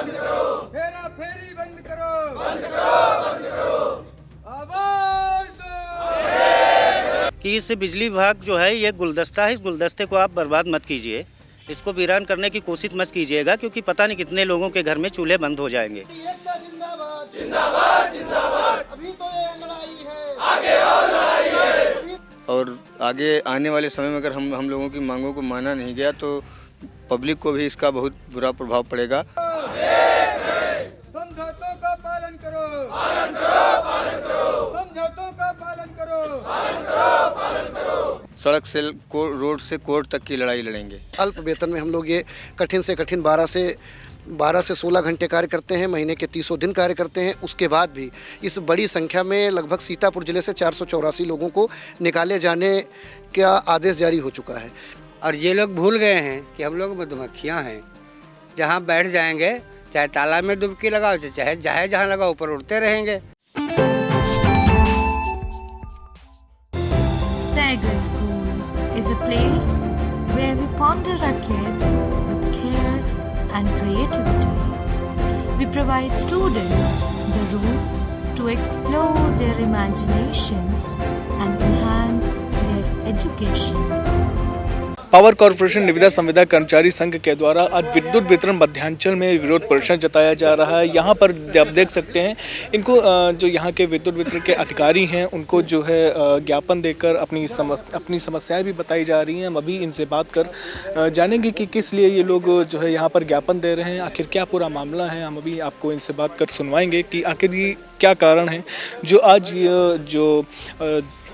हेरा फेरी बंद करो, बंद करो, बंद करो। आवाज दो। कि इस बिजली विभाग जो है ये गुलदस्ता है, इस गुलदस्ते को आप बर्बाद मत कीजिए, इसको वीरान करने की कोशिश मत कीजिएगा, क्योंकि पता नहीं कितने लोगों के घर में चूल्हे बंद हो जाएंगे। जिंदाबाद, जिंदाबाद, जिंदाबाद। अभी तो ये लड़ाई है, आगे और लड़ाई है। और आगे आने वाले समय में अगर हम लोगों की मांगों को माना नहीं गया तो पब्लिक को भी इसका बहुत बुरा प्रभाव पड़ेगा। समझौतों का पालन करो, पालन करो, पालन करो। समझौतों का पालन करो, पालन करो, पालन करो। सड़क से रोड से कोर्ट तक की लड़ाई लड़ेंगे। अल्प वेतन में हम लोग ये कठिन से कठिन 12 से 16 घंटे कार्य करते हैं, महीने के 30 दिन कार्य करते हैं। उसके बाद भी इस बड़ी संख्या में लगभग सीतापुर जिले से 484 लोगों को निकाले जाने का आदेश जारी हो चुका है। और ये लोग भूल गए हैं कि हम लोग मधुमक्खियाँ हैं, जहाँ बैठ जाएंगे चाहे तालाब में डुबकी लगाओ चाहे जहाँ लगाओ ऊपर उड़ते रहेंगे। Saigal School is a place where we ponder our kids with care and creativity. We provide students the room to explore their imaginations and enhance their education. Power corporation निविदा संविदा कर्मचारी संघ के द्वारा आज विद्युत वितरण मध्यांचल में विरोध प्रदर्शन जताया जा रहा है। यहाँ पर आप देख सकते हैं इनको जो यहाँ के विद्युत वितरण के अधिकारी हैं उनको जो है ज्ञापन देकर अपनी समस्याएं भी बताई जा रही हैं। हम अभी इनसे बात कर जानेंगे कि किस लिए ये लोग जो है यहाँ पर ज्ञापन दे रहे हैं, आखिर क्या पूरा मामला है। हम अभी आपको इनसे बात कर सुनवाएंगे कि आखिर ये क्या कारण है जो आज जो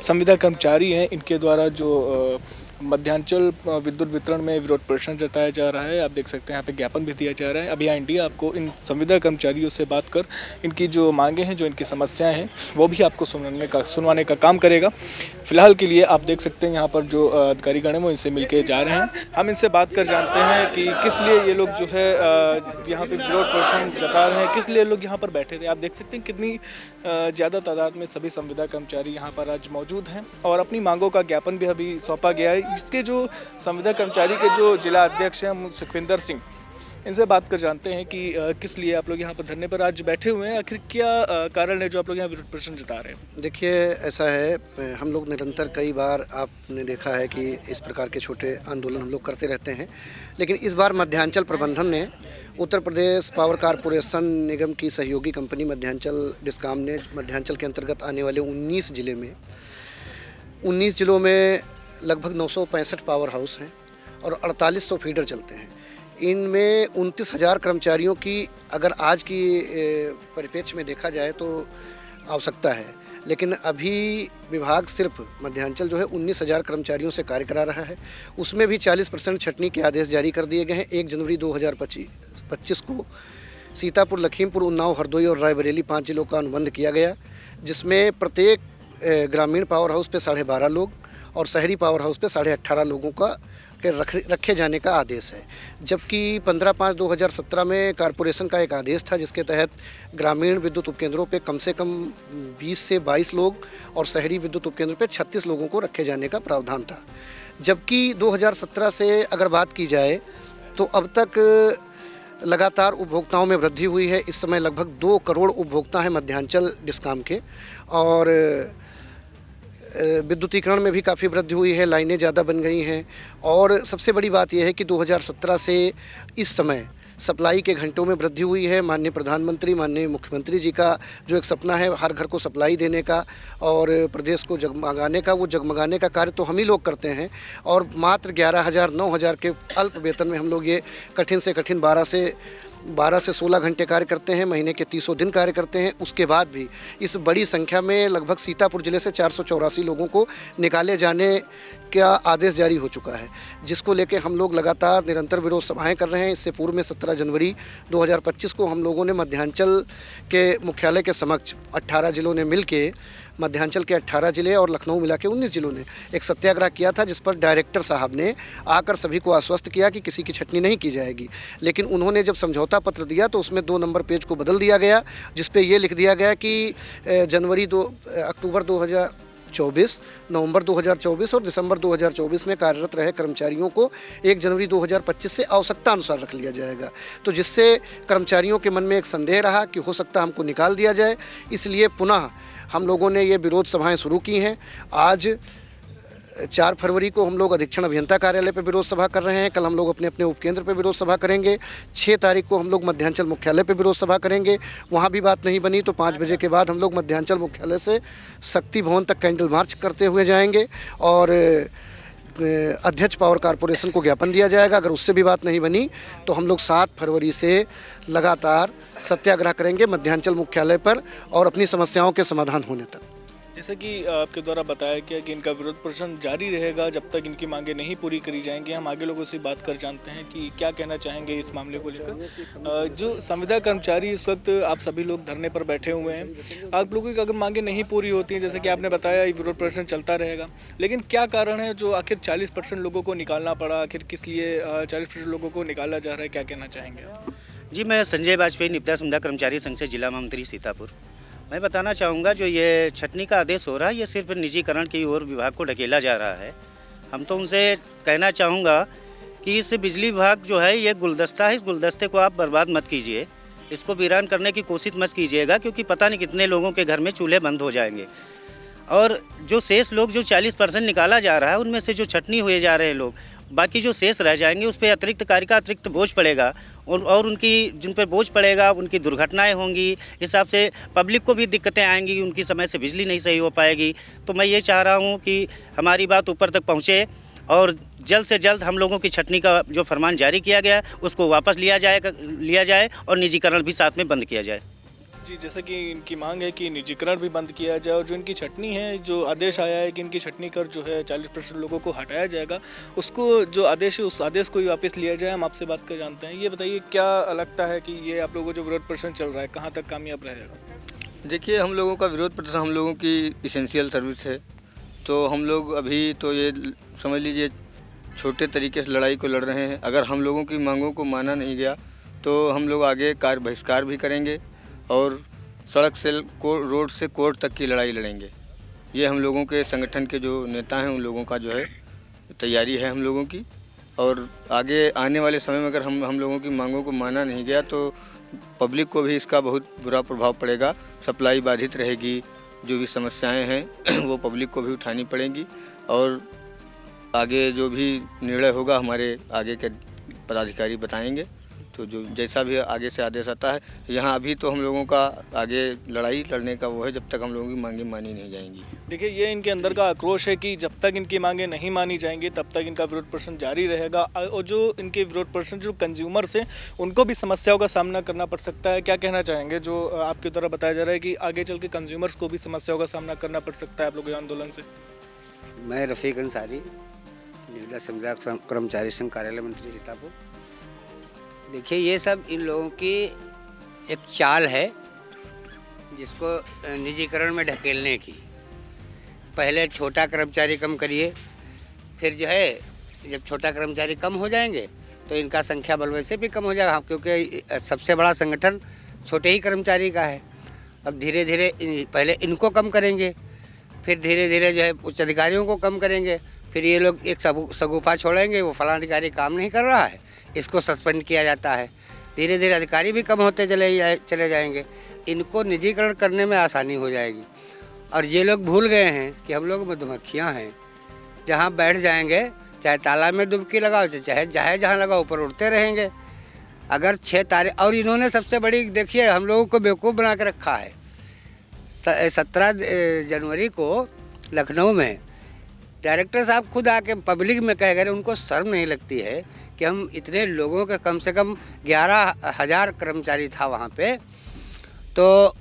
संविदा कर्मचारी हैं इनके द्वारा जो मध्यांचल विद्युत वितरण में विरोध प्रदर्शन जताया जा रहा है। आप देख सकते हैं यहाँ पे ज्ञापन भी दिया जा रहा है। अभियान इंडिया आपको इन संविदा कर्मचारियों से बात कर इनकी जो मांगे हैं, जो इनकी समस्याएं हैं, वो भी आपको सुनवाने का काम करेगा। फिलहाल के लिए आप देख सकते हैं यहाँ पर जो अधिकारीगण हैं वो इनसे मिलकर जा रहे हैं। हम इनसे बात कर जानते हैं कि किस लिए ये लोग जो है यहाँ पर विरोध प्रदर्शन जता रहे हैं, किस लिए लोग यहाँ पर बैठे थे। आप देख सकते हैं कितनी ज़्यादा तादाद में सभी संविदा कर्मचारी यहाँ पर आज मौजूद हैं और अपनी मांगों का ज्ञापन भी अभी सौंपा गया है। इसके जो संविदा कर्मचारी के जो जिला अध्यक्ष हैं सुखविंदर सिंह, इनसे बात कर जानते हैं कि किस लिए आप लोग यहाँ पर धरने पर आज बैठे हुए हैं, आखिर क्या कारण है जो आप लोग यहाँ विरोध प्रदर्शन जता रहे हैं। देखिए ऐसा है, हम लोग निरंतर कई बार आपने देखा है कि इस प्रकार के छोटे आंदोलन हम लोग करते रहते हैं, लेकिन इस बार मध्यांचल प्रबंधन ने उत्तर प्रदेश पावर कॉरपोरेशन निगम की सहयोगी कंपनी मध्यांचल डिस्कॉम ने मध्यांचल के अंतर्गत आने वाले 19 जिलों में लगभग 965 पावर हाउस हैं और 4800 फीडर चलते हैं। इनमें 29,000 कर्मचारियों की अगर आज की परिप्रेक्ष्य में देखा जाए तो आवश्यकता है, लेकिन अभी विभाग सिर्फ मध्यांचल जो है 19,000 कर्मचारियों से कार्य करा रहा है। उसमें भी 40% छंटनी के आदेश जारी कर दिए गए हैं। 1 जनवरी 2025 को सीतापुर, लखीमपुर, उन्नाव, हरदोई और रायबरेली 5 जिलों का अनुबंध किया गया, जिसमें प्रत्येक ग्रामीण पावर हाउस पे 12.5 लोग और शहरी पावर हाउस पे 18.5 लोगों का रखे जाने का आदेश है। जबकि 15/5/2017 में कॉरपोरेशन का एक आदेश था जिसके तहत ग्रामीण विद्युत उपकेंद्रों पे कम से कम 20 से 22 लोग और शहरी विद्युत उपकेंद्रों पे 36 लोगों को रखे जाने का प्रावधान था। जबकि 2017 से अगर बात की जाए तो अब तक लगातार उपभोक्ताओं में वृद्धि हुई है। इस समय लगभग 2 करोड़ उपभोक्ता हैं मध्यांचल डिस्कॉम के और विद्युतीकरण में भी काफ़ी वृद्धि हुई है, लाइनें ज़्यादा बन गई हैं। और सबसे बड़ी बात यह है कि 2017 से इस समय सप्लाई के घंटों में वृद्धि हुई है। माननीय प्रधानमंत्री, माननीय मुख्यमंत्री जी का जो एक सपना है हर घर को सप्लाई देने का और प्रदेश को जगमगाने का, वो जगमगाने का कार्य तो हम ही लोग करते हैं। और मात्र 11,000 9,000 के अल्प वेतन में हम लोग ये कठिन से कठिन 12 से 16 घंटे कार्य करते हैं, महीने के 30 दिन कार्य करते हैं। उसके बाद भी इस बड़ी संख्या में लगभग सीतापुर जिले से 484 लोगों को निकाले जाने का आदेश जारी हो चुका है, जिसको लेकर हम लोग लगातार निरंतर विरोध सभाएं कर रहे हैं। इससे पूर्व में 17 जनवरी 2025 को हम लोगों ने मध्यांचल के मुख्यालय के समक्ष 18 जिलों ने मिलके, मध्यांचल के 18 जिले और लखनऊ मिला के 19 जिलों ने एक सत्याग्रह किया था, जिस पर डायरेक्टर साहब ने आकर सभी को आश्वस्त किया कि किसी की छटनी नहीं की जाएगी। लेकिन उन्होंने जब समझौता पत्र दिया तो उसमें 2 नंबर पेज को बदल दिया गया, जिस पे ये लिख दिया गया कि 2024, नवंबर 2024 और दिसंबर 2024 में कार्यरत रहे कर्मचारियों को 1 जनवरी 2025 से आवश्यकता अनुसार रख लिया जाएगा। तो जिससे कर्मचारियों के मन में एक संदेह रहा कि हो सकता हमको निकाल दिया जाए, इसलिए पुनः हम लोगों ने ये विरोध सभाएं शुरू की हैं। आज 4 फरवरी को हम लोग अधीक्षण अभियंता कार्यालय पर विरोध सभा कर रहे हैं। कल हम लोग अपने अपने उपकेंद्र पर विरोध सभा करेंगे। 6 तारीख को हम लोग मध्यांचल मुख्यालय पर विरोध सभा करेंगे। वहाँ भी बात नहीं बनी तो 5 बजे के बाद हम लोग मध्यांचल मुख्यालय से शक्ति भवन तक कैंडल मार्च करते हुए जाएंगे और अध्यक्ष पावर कॉरपोरेशन को ज्ञापन दिया जाएगा। अगर उससे भी बात नहीं बनी तो हम लोग 7 फरवरी से लगातार सत्याग्रह करेंगे मध्यांचल मुख्यालय पर और अपनी समस्याओं के समाधान होने तक। जैसे कि आपके द्वारा बताया गया कि इनका विरोध प्रदर्शन जारी रहेगा जब तक इनकी मांगें नहीं पूरी करी जाएंगी। हम आगे लोगों से बात कर जानते हैं कि क्या कहना चाहेंगे इस मामले को लेकर। जो संविदा कर्मचारी इस वक्त आप सभी लोग धरने पर बैठे हुए हैं, आप लोगों की अगर मांगें नहीं पूरी होती हैं, जैसे कि आपने बताया ये विरोध प्रदर्शन चलता रहेगा, लेकिन क्या कारण है जो आखिर 40% लोगों को निकालना पड़ा? आखिर किस लिए 40% लोगों को निकाला जा रहा है, क्या कहना चाहेंगे आप? जी, मैं संजय वाजपेयी निविदा संविदा कर्मचारी संघ से जिला महामंत्री सीतापुर। मैं बताना चाहूँगा जो ये छटनी का आदेश हो रहा है ये सिर्फ निजीकरण की ओर विभाग को ढकेला जा रहा है। हम तो उनसे कहना चाहूँगा कि इस बिजली विभाग जो है ये गुलदस्ता है, इस गुलदस्ते को आप बर्बाद मत कीजिए, इसको वीरान करने की कोशिश मत कीजिएगा, क्योंकि पता नहीं कितने लोगों के घर में चूल्हे बंद हो जाएंगे। और जो शेष लोग जो 40% निकाला जा रहा है उनमें से जो छटनी हुए जा रहे हैं लोग, बाकी जो शेष रह जाएंगे उस पर अतिरिक्त कार्य का अतिरिक्त बोझ पड़ेगा और उनकी जिन पर बोझ पड़ेगा उनकी दुर्घटनाएं होंगी, इस हिसाब से पब्लिक को भी दिक्कतें आएंगी, उनकी समय से बिजली नहीं सही हो पाएगी। तो मैं ये चाह रहा हूँ कि हमारी बात ऊपर तक पहुँचे और जल्द से जल्द हम लोगों की छटनी का जो फरमान जारी किया गया उसको वापस लिया जाए और निजीकरण भी साथ में बंद किया जाए। जी, जैसे कि इनकी मांग है कि निजीकरण भी बंद किया जाए और जो इनकी छटनी है, जो आदेश आया है कि इनकी छटनी कर जो है 40% लोगों को हटाया जाएगा, उसको जो आदेश है उस आदेश को ही वापस लिया जाए। हम आपसे बात कर जानते हैं, ये बताइए क्या लगता है कि ये आप लोगों को जो विरोध प्रदर्शन चल रहा है कहाँ तक कामयाब रहेगा? देखिए, हम लोगों का विरोध प्रदर्शन हम लोगों की इसेंशियल सर्विस है, तो हम लोग अभी तो ये समझ लीजिए छोटे तरीके से लड़ाई को लड़ रहे हैं। अगर हम लोगों की मांगों को माना नहीं गया तो हम लोग आगे कार्य बहिष्कार भी करेंगे और सड़क से रोड से कोर्ट तक की लड़ाई लड़ेंगे। ये हम लोगों के संगठन के जो नेता हैं उन लोगों का जो है तैयारी है हम लोगों की। और आगे आने वाले समय में अगर हम लोगों की मांगों को माना नहीं गया तो पब्लिक को भी इसका बहुत बुरा प्रभाव पड़ेगा। सप्लाई बाधित रहेगी, जो भी समस्याएं हैं वो पब्लिक को भी उठानी पड़ेंगी और आगे जो भी निर्णय होगा हमारे आगे के पदाधिकारी बताएंगे। तो जो जैसा भी आगे से आदेश आता है, यहाँ अभी तो हम लोगों का आगे लड़ाई लड़ने का वो है जब तक हम लोगों की मांगें मानी नहीं जाएंगी। देखिए, ये इनके अंदर का आक्रोश है कि जब तक इनकी मांगें नहीं मानी जाएंगी तब तक इनका विरोध प्रदर्शन जारी रहेगा और जो इनके विरोध प्रदर्शन जो कंज्यूमर्स हैं उनको भी समस्याओं का सामना करना पड़ सकता है। क्या कहना चाहेंगे जो आपके द्वारा बताया जा रहा है कि आगे चल के कंज्यूमर्स को भी समस्याओं का सामना करना पड़ सकता है आप लोगों के आंदोलन से? मैं रफ़ीक अंसारी, निविदा संविदा कर्मचारी संघ कार्यालय मंत्री सीतापुर। देखिए, ये सब इन लोगों की एक चाल है जिसको निजीकरण में ढकेलने की। पहले छोटा कर्मचारी कम करिए, फिर जो है जब छोटा कर्मचारी कम हो जाएंगे तो इनका संख्या बल वैसे भी कम हो जाएगा, क्योंकि सबसे बड़ा संगठन छोटे ही कर्मचारी का है। अब धीरे धीरे पहले इनको कम करेंगे, फिर धीरे धीरे जो है उच्च अधिकारियों को कम करेंगे, फिर ये लोग एक सगुफा छोड़ेंगे, वो फलां अधिकारी काम नहीं कर रहा है, इसको सस्पेंड किया जाता है। धीरे धीरे अधिकारी भी कम होते चले जाएंगे। इनको निजीकरण करने में आसानी हो जाएगी। और ये लोग भूल गए हैं कि हम लोग मधुमक्खियाँ हैं, जहाँ बैठ जाएंगे चाहे तालाब में डुबकी लगाओ चाहे जहाँ लगाओ ऊपर उड़ते रहेंगे। अगर 6 तारीख और इन्होंने सबसे बड़ी देखिए हम लोगों को बेवकूफ़ बना के रखा है। 17 जनवरी को लखनऊ में डायरेक्टर साहब खुद आके पब्लिक में कह गए, उनको शर्म नहीं लगती है कि हम इतने लोगों के कम से कम 11,000 कर्मचारी था वहाँ पे, तो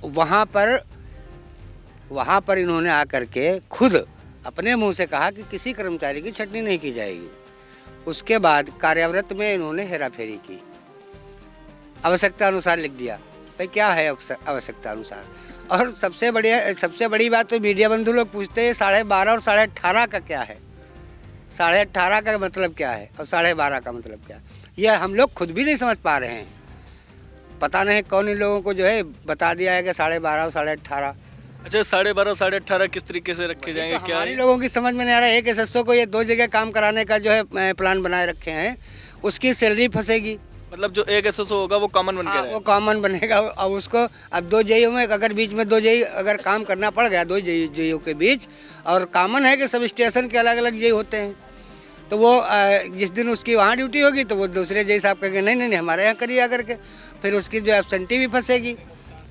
वहाँ पर इन्होंने आकर के खुद अपने मुंह से कहा कि किसी कर्मचारी की छटनी नहीं की जाएगी। उसके बाद कार्यावृत्त में इन्होंने हेराफेरी की, आवश्यकता अनुसार लिख दिया। भाई क्या है आवश्यकता अनुसार? और सबसे बड़ी बात तो मीडिया बंधु लोग पूछते हैं 12.5 और 18.5 का क्या है, 18.5 का मतलब क्या है और 12.5 का मतलब क्या है, यह हम लोग खुद भी नहीं समझ पा रहे हैं। पता नहीं कौन इन लोगों को जो है बता दिया है कि 12.5 और 18.5। अच्छा 12.5 18.5 किस तरीके से रखे जाएंगे क्या हमारे लोगों की समझ में नहीं आ रहा है। एक एसएसओ को ये 2 जगह काम कराने का जो है प्लान बनाए रखे हैं, उसकी सैलरी फंसेगी। मतलब जो एक एसएसओ होगा वो कॉमन बन के हाँ, रहेगा। वो कॉमन बनेगा। अब उसको अब 2 जेईओ में अगर बीच में 2 जेई अगर काम करना पड़ गया 2 जेईओ के बीच, और कॉमन है कि सब स्टेशन के अलग अलग जेई होते हैं, तो वो जिस दिन उसकी वहाँ ड्यूटी होगी तो वो दूसरे जेई साहब कहेंगे नहीं नहीं नहीं हमारे यहाँ करिए आकर के, फिर उसकी जो एब्सेंटी भी फंसेगी,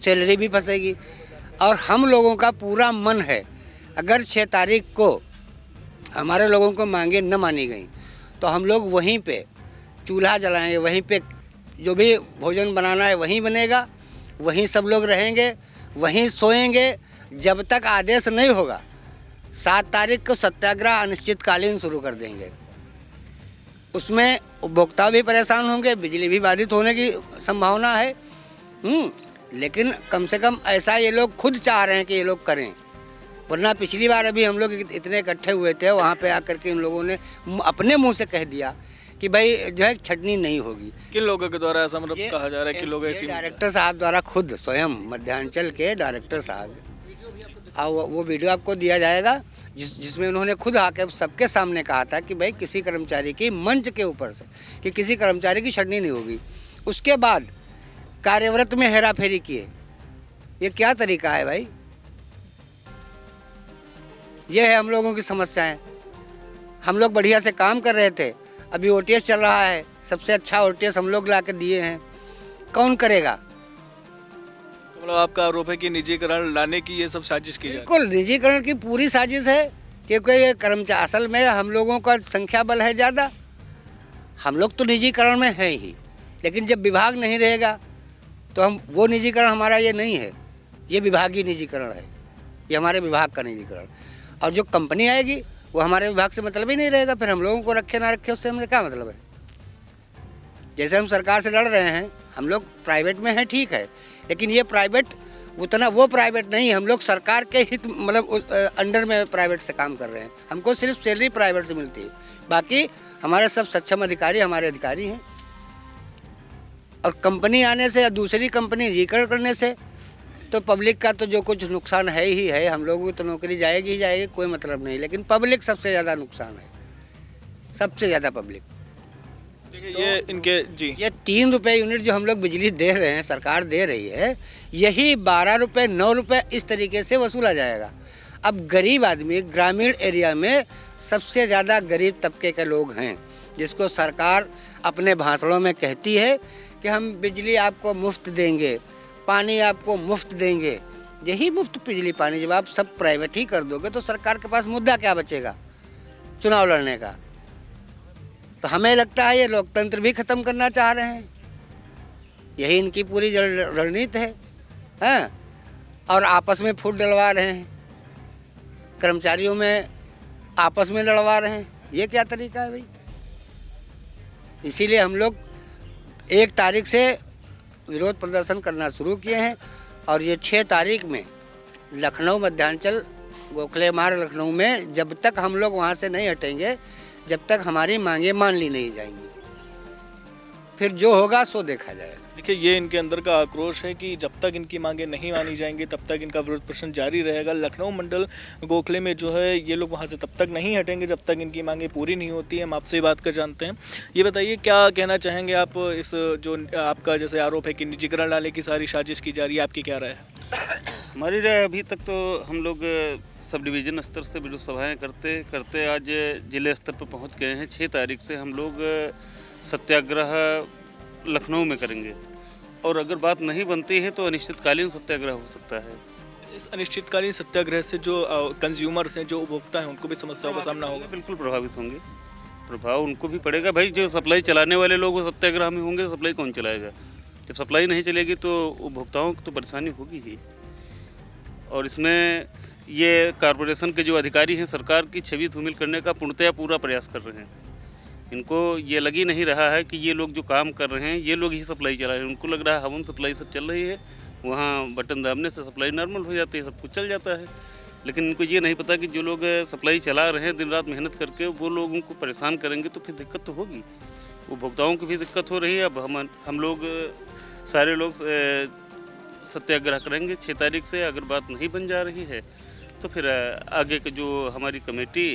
सैलरी भी फंसेगी। और हम लोगों का पूरा मन है, अगर 6 तारीख को हमारे लोगों को मांगे न मानी गई तो हम लोग वहीं पे चूल्हा जलाएंगे, वहीं पे जो भी भोजन बनाना है वहीं बनेगा, वहीं सब लोग रहेंगे, वहीं सोएंगे जब तक आदेश नहीं होगा। 7 तारीख को सत्याग्रह अनिश्चितकालीन शुरू कर देंगे। उसमें उपभोक्ता भी परेशान होंगे, बिजली भी बाधित होने की संभावना है। लेकिन कम से कम ऐसा ये लोग खुद चाह रहे हैं कि ये लोग करें, वरना पिछली बार अभी हम लोग इतने इकट्ठे हुए थे, वहाँ पे आकर के इन लोगों ने अपने मुंह से कह दिया कि भाई जो है छटनी नहीं होगी। किन लोगों के द्वारा ऐसा मतलब कहा जा रहा है कि लोग ऐसी डायरेक्टर साहब द्वारा खुद स्वयं मध्यांचल के डायरेक्टर साहब, और वो वीडियो आपको दिया जाएगा जिसमें उन्होंने खुद आके सबके सामने कहा था कि भाई किसी कर्मचारी की मंच के ऊपर से कि किसी कर्मचारी की छटनी नहीं होगी। उसके बाद कार्यव्रत में हेरा फेरी किए, ये क्या तरीका है भाई? ये है हम लोगों की समस्याएं। हम लोग बढ़िया से काम कर रहे थे, अभी ओटीएस चल रहा है, सबसे अच्छा ओटीएस हम लोग ला के दिए हैं, कौन करेगा? तो मतलब आपका आरोप है कि निजीकरण लाने की ये सब साजिश की जा रही है। बिल्कुल निजीकरण की पूरी साजिश है, क्योंकि ये कर्मचारी असल में हम लोगों का संख्या बल है ज़्यादा, हम लोग तो निजीकरण में हैं ही, लेकिन जब विभाग नहीं रहेगा तो हम वो निजीकरण हमारा ये नहीं है, ये विभागीय निजीकरण है, ये हमारे विभाग का निजीकरण। और जो कंपनी आएगी वो हमारे विभाग से मतलब ही नहीं रहेगा, फिर हम लोगों को रखे ना रखे उससे हमें क्या मतलब है? जैसे हम सरकार से लड़ रहे हैं, हम लोग प्राइवेट में हैं ठीक है, लेकिन ये प्राइवेट उतना वो प्राइवेट नहीं, हम लोग सरकार के हित मतलब अंडर में प्राइवेट से काम कर रहे हैं। हमको सिर्फ सैलरी प्राइवेट से मिलती है, बाकी हमारे सब सक्षम अधिकारी हमारे अधिकारी हैं। और कंपनी आने से या दूसरी कंपनी निजीकरण करने से तो पब्लिक का तो जो कुछ नुकसान है ही है, हम लोगों की तो नौकरी जाएगी ही जाएगी, कोई मतलब नहीं, लेकिन पब्लिक सबसे ज़्यादा नुकसान है, सबसे ज़्यादा पब्लिक। देखिए ये इनके जी ये 3 रुपये यूनिट जो हम लोग बिजली दे रहे हैं, सरकार दे रही है, यही 12 रुपये 9 रुपये इस तरीके से वसूला जाएगा। अब गरीब आदमी ग्रामीण एरिया में सबसे ज़्यादा गरीब तबके के लोग हैं, जिसको सरकार अपने भाषणों में कहती है कि हम बिजली आपको मुफ्त देंगे, पानी आपको मुफ्त देंगे। यही मुफ्त बिजली पानी जब आप सब प्राइवेट ही कर दोगे तो सरकार के पास मुद्दा क्या बचेगा चुनाव लड़ने का? तो हमें लगता है ये लोकतंत्र भी ख़त्म करना चाह रहे हैं, यही इनकी पूरी रणनीति है, हैं? और आपस में फूट डलवा रहे हैं, कर्मचारियों में आपस में लड़वा रहे हैं, ये क्या तरीका है भाई? इसीलिए हम लोग 1 तारीख से विरोध प्रदर्शन करना शुरू किए हैं, और ये 6 तारीख में लखनऊ मध्यांचल गोखले मार्ग लखनऊ में जब तक हम लोग वहाँ से नहीं हटेंगे, जब तक हमारी मांगे मान ली नहीं जाएंगी, फिर जो होगा सो देखा जाएगा। देखिए ये इनके अंदर का आक्रोश है कि जब तक इनकी मांगे नहीं मानी जाएंगी तब तक इनका विरोध प्रदर्शन जारी रहेगा। लखनऊ मंडल गोखले में जो है ये लोग वहाँ से तब तक नहीं हटेंगे जब तक इनकी मांगे पूरी नहीं होती है। हम आपसे बात कर जानते हैं, ये बताइए क्या कहना चाहेंगे आप इस जो आपका जैसे आरोप है कि निजीकरण लाने की सारी साजिश की जा रही है, आपकी क्या राय है? हमारी राय अभी तक तो हम लोग सब डिवीज़न स्तर से विरोध सभाएँ करते करते आज जिले स्तर पर पहुँच गए हैं। 6 तारीख से हम लोग सत्याग्रह लखनऊ में करेंगे, और अगर बात नहीं बनती है तो अनिश्चितकालीन सत्याग्रह हो सकता है। इस अनिश्चितकालीन सत्याग्रह से जो कंज्यूमर्स हैं, जो उपभोक्ता हैं, उनको भी समस्याओं का सामना होगा? बिल्कुल प्रभावित होंगे, प्रभाव उनको भी पड़ेगा भाई। जो सप्लाई चलाने वाले लोग वो सत्याग्रह में होंगे, सप्लाई कौन चलाएगा? जब सप्लाई नहीं चलेगी तो उपभोक्ताओं को तो परेशानी होगी ही। और इसमें ये कॉरपोरेशन के जो अधिकारी हैं, सरकार की छवि धूमिल करने का पूर्णतया पूरा प्रयास कर रहे हैं। इनको ये लग ही नहीं रहा है कि ये लोग जो काम कर रहे हैं ये लोग ही सप्लाई चला रहे हैं। उनको लग रहा है हवन सप्लाई सब चल रही है, वहाँ बटन दाबने से सप्लाई नॉर्मल हो जाती है, सब कुछ चल जाता है। लेकिन इनको ये नहीं पता कि जो लोग सप्लाई चला रहे हैं दिन रात मेहनत करके, वो लोग उनको परेशान करेंगे तो फिर दिक्कत तो होगी। उपभोक्ताओं की भी दिक्कत हो रही है। अब हम लोग सारे लोग सत्याग्रह करेंगे 6 तारीख से। अगर बात नहीं बन जा रही है तो फिर आगे के जो हमारी कमेटी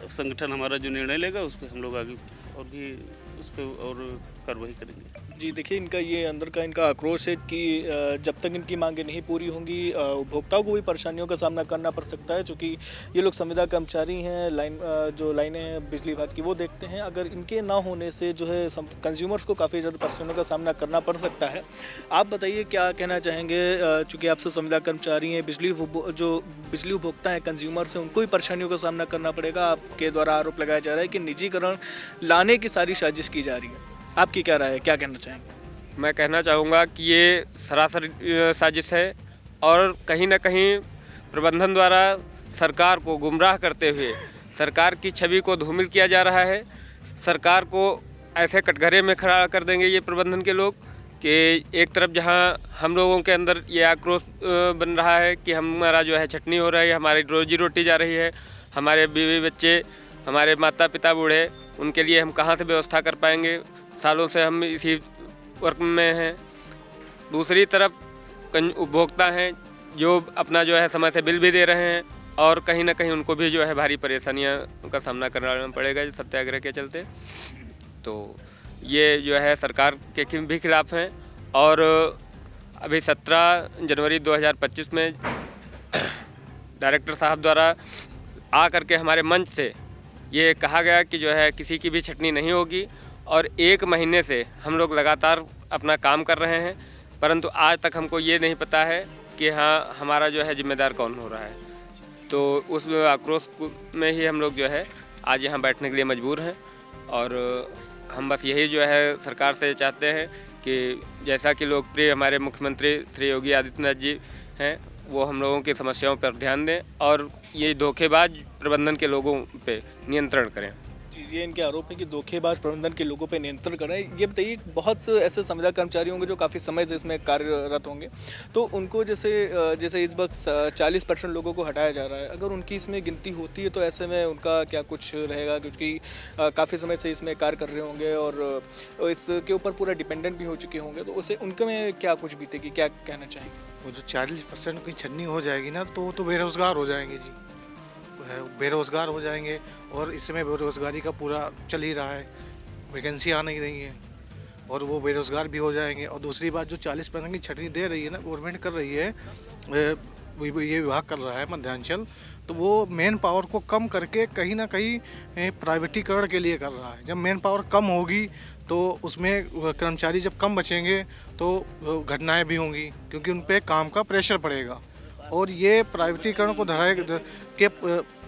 संगठन हमारा जो निर्णय लेगा उस पर हम लोग आगे और भी उस पर और कार्रवाई करेंगे। जी देखिए, इनका ये अंदर का इनका आक्रोश है कि जब तक इनकी मांगें नहीं पूरी होंगी उपभोक्ताओं को भी परेशानियों का सामना करना पड़ सकता है, क्योंकि ये लोग संविदा कर्मचारी हैं। जो लाइनें हैं बिजली विभाग की वो देखते हैं। अगर इनके ना होने से जो है कंज्यूमर्स को काफ़ी ज़्यादा परेशानियों का सामना करना पड़ सकता है। आप बताइए क्या कहना चाहेंगे, चूँकि आपसे संविदा कर्मचारी हैं, जो बिजली उपभोक्ता हैं, कंज्यूमर्स हैं, उनको भी परेशानियों का सामना करना पड़ेगा। आपके द्वारा आरोप लगाया जा रहा है कि निजीकरण लाने की सारी साजिश की जा रही है। आपकी क्या राय है, क्या कहना चाहेंगे? मैं कहना चाहूँगा कि ये सरासर साजिश है और कहीं ना कहीं प्रबंधन द्वारा सरकार को गुमराह करते हुए सरकार की छवि को धूमिल किया जा रहा है। सरकार को ऐसे कटघरे में खड़ा कर देंगे ये प्रबंधन के लोग कि एक तरफ जहाँ हम लोगों के अंदर ये आक्रोश बन रहा है कि हमारा जो है छटनी हो रही है, हमारी रोजी रोटी जा रही है, हमारे बीवी बच्चे, हमारे माता पिता बूढ़े, उनके लिए हम कहाँ से व्यवस्था कर पाएंगे। सालों से हम इसी वर्क में हैं। दूसरी तरफ उपभोक्ता हैं जो अपना जो है समय से बिल भी दे रहे हैं और कहीं ना कहीं उनको भी जो है भारी परेशानियों का सामना करना पड़ेगा सत्याग्रह के चलते। तो ये जो है सरकार के भी खिलाफ हैं। और अभी 17 जनवरी 2025 में डायरेक्टर साहब द्वारा आ करके हमारे मंच से ये कहा गया कि जो है किसी की भी छटनी नहीं होगी और 1 महीने से हम लोग लगातार अपना काम कर रहे हैं, परंतु आज तक हमको ये नहीं पता है कि हाँ हमारा जो है जिम्मेदार कौन हो रहा है। तो उस आक्रोश में ही हम लोग जो है आज यहाँ बैठने के लिए मजबूर हैं और हम बस यही जो है सरकार से चाहते हैं कि जैसा कि लोकप्रिय हमारे मुख्यमंत्री श्री योगी आदित्यनाथ जी हैं, वो हम लोगों की समस्याओं पर ध्यान दें और ये धोखेबाज प्रबंधन के लोगों पे नियंत्रण करें। ये इनके आरोप है कि धोखेबाज प्रबंधन के लोगों पे नियंत्रण कर रहे हैं। ये बताइए, बहुत से ऐसे संविदा कर्मचारी होंगे जो काफ़ी समय से इसमें कार्यरत होंगे, तो उनको जैसे इस वक्त 40% लोगों को हटाया जा रहा है, अगर उनकी इसमें गिनती होती है तो ऐसे में उनका क्या कुछ रहेगा, क्योंकि काफ़ी समय से इसमें कार्य कर रहे होंगे और इसके ऊपर पूरा डिपेंडेंट भी हो चुके होंगे, तो उसे उनके में क्या कुछ बीतेगी, क्या कहना चाहेंगे? वो जो 40% की छन्नी हो जाएगी ना, तो बेरोज़गार हो जाएंगे जी, बेरोज़गार हो जाएंगे। और इस समय बेरोज़गारी का पूरा चल ही रहा है, वैकेंसी आ नहीं रही है और वो बेरोज़गार भी हो जाएंगे। और दूसरी बात, जो 40% की छटनी दे रही है ना, गवर्नमेंट कर रही है, ये विभाग कर रहा है मध्यांचल, तो वो मेन पावर को कम करके कहीं ना कहीं प्राइवेटीकरण के लिए कर रहा है। जब मेन पावर कम होगी तो उसमें कर्मचारी जब कम बचेंगे तो घटनाएँ भी होंगी, क्योंकि उन पर काम का प्रेशर पड़ेगा। और ये प्राइवेटीकरण को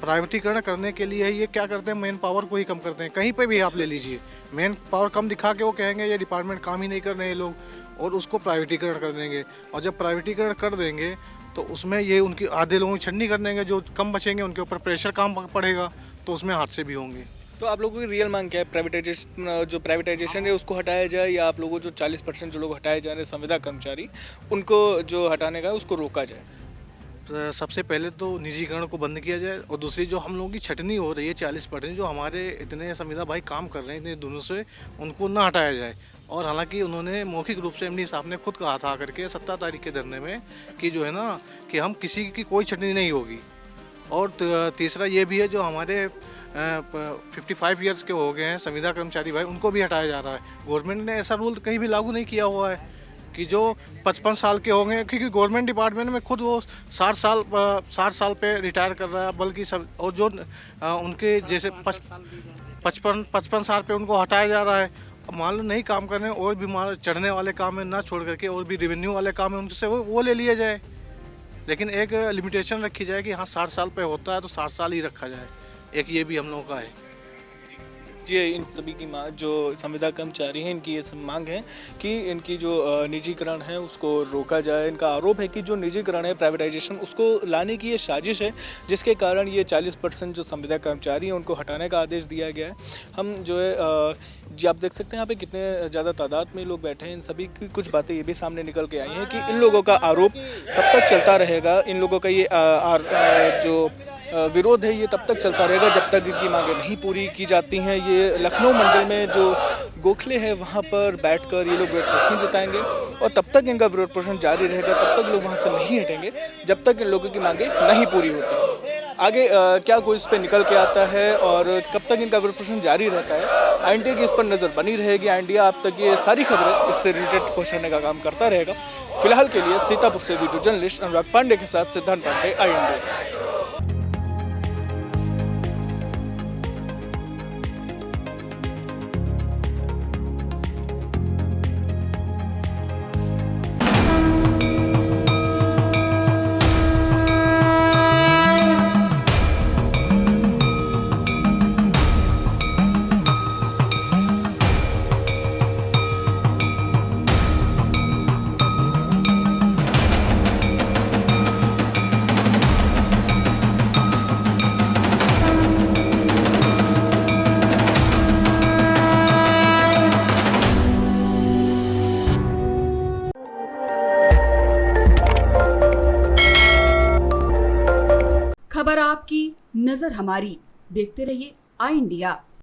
प्राइवेटीकरण करने के लिए ये क्या करते हैं, मेन पावर को ही कम करते हैं। कहीं पे भी आप ले लीजिए, मेन पावर कम दिखा के वो कहेंगे ये डिपार्टमेंट काम ही नहीं कर रहे हैं लोग, और उसको प्राइवेटीकरण कर देंगे। और जब प्राइवेटीकरण कर देंगे तो उसमें ये उनकी आधे लोगों की छटनी कर देंगे, जो कम बचेंगे उनके ऊपर प्रेशर काम पड़ेगा, तो उसमें हादसे भी होंगे। तो आप लोगों की रियल मांग क्या है? जो प्राइवेटाइजेशन है उसको हटाया जाए, या आप लोगों जो 40% जो लोग हटाए जा रहे हैं संविदा कर्मचारी, उनको जो हटाने का उसको रोका जाए? सबसे पहले तो निजीकरण को बंद किया जाए, और दूसरी जो हम लोगों की छटनी हो रही है 40%, जो हमारे इतने संविदा भाई काम कर रहे हैं इतने दिनों से, उनको ना हटाया जाए। और हालांकि उन्होंने मौखिक रूप से एमडी साहब ने खुद कहा था करके 17 तारीख के धरने में कि जो है ना कि हम किसी की कोई छटनी नहीं होगी। और तीसरा ये भी है, जो हमारे 55 ईयर्स के हो गए हैं संविदा कर्मचारी भाई, उनको भी हटाया जा रहा है। गवर्नमेंट ने ऐसा रूल कहीं भी लागू नहीं किया हुआ है कि जो 55 साल के होंगे, क्योंकि गवर्नमेंट डिपार्टमेंट में खुद वो 60 साल पे रिटायर कर रहा है, बल्कि सब, और जो उनके जैसे 55 साल पे उनको हटाया जा रहा है। मान लो नहीं काम कर रहे हैं और भी चढ़ने वाले काम में ना छोड़ करके और भी रेवेन्यू वाले काम है उनसे वो ले लिया जाए, लेकिन एक लिमिटेशन रखी जाए कि हाँ 60 साल पे होता है तो 60 साल ही रखा जाए। एक ये भी हम लोगों का है। ये इन सभी की मांग, जो संविदा कर्मचारी हैं, इनकी ये मांग है कि इनकी जो निजीकरण है उसको रोका जाए। इनका आरोप है कि जो निजीकरण है, प्राइवेटाइजेशन, उसको लाने की ये साजिश है, जिसके कारण ये 40% जो संविदा कर्मचारी हैं उनको हटाने का आदेश दिया गया है। हम जो है जी आप देख सकते हैं यहाँ पे कितने ज़्यादा तादाद में लोग बैठे हैं। इन सभी की कुछ बातें ये भी सामने निकल के आई हैं कि इन लोगों का आरोप कब तक चलता रहेगा, इन लोगों का ये जो विरोध है ये तब तक चलता रहेगा जब तक इनकी मांगें नहीं पूरी की जाती हैं। ये लखनऊ मंडल में जो गोखले है वहाँ पर बैठकर ये लोग विरोध प्रदर्शन जताएंगे और तब तक इनका विरोध प्रदर्शन जारी रहेगा, तब तक लोग वहाँ से नहीं हटेंगे जब तक इन लोगों की मांगे नहीं पूरी होती। आगे क्या कुछ इस पर निकल के आता है और कब तक इनका विरोध प्रदर्शन जारी रहता है, INDA की इस पर नज़र बनी रहेगी। INDA आप तक ये सारी खबरें इससे रिलेटेड पहुँचाने का काम करता रहेगा। फिलहाल के लिए सीतापुर से वीडियो जर्नलिस्ट अनुराग पांडे के साथ सिद्धांत पांडे, INDA। खबर आपकी, नजर हमारी। देखते रहिए आई इंडिया।